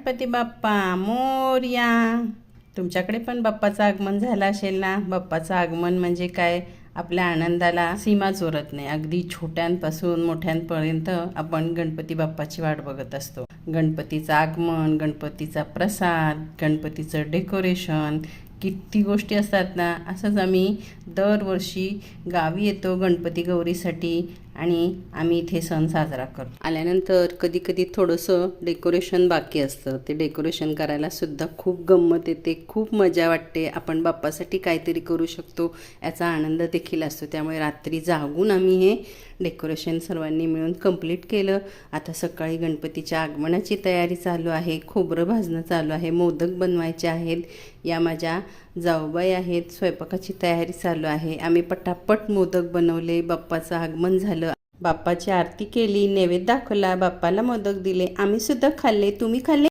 गणपती बाप्पा मोरया. तुमच्याकडे पण बाप्पाचं आगमन झालं असेल ना. बाप्पाचं आगमन म्हणजे काय, आपल्या आनंदाला सीमाच उरत नाही. अगदी छोट्यांपासून मोठ्यांपर्यंत आपण गणपती बाप्पाची वाट बघत असतो. गणपतीचं आगमन, गणपतीचा प्रसाद, गणपतीचं डेकोरेशन, किती गोष्टी असतात ना. असंच आम्ही दरवर्षी गावी येतो गणपती गौरीसाठी आणि आम्ही इथे सण साजरा करतो. आल्यानंतर कधी कधी थोडंसं डेकोरेशन बाकी असतं. ते डेकोरेशन करायला सुद्धा खूप गंमत येते, खूप मजा वाटते. आपण बाप्पासाठी काहीतरी करू शकतो याचा आनंद देखील असतो. त्यामुळे रात्री जागून आम्ही हे डेकोरेशन सर्वांनी मिळून कंप्लीट केलं. आता सकाळी गणपतीच्या आगमनाची तयारी चालू आहे. खोबरं भाजणं चालू आहे, मोदक बनवायचे आहेत. या माझ्या जाऊबाई आहेत, स्वयंपाकाची तयारी चालू आहे. आम्ही पटापट मोदक बनवले. बाप्पाचं आगमन झालं, बाप्पाची आरती केली, नैवेद्य दाखवला, बाप्पाला मोदक दिले, आम्ही सुद्धा खाल्ले. तुम्ही खाल्ले?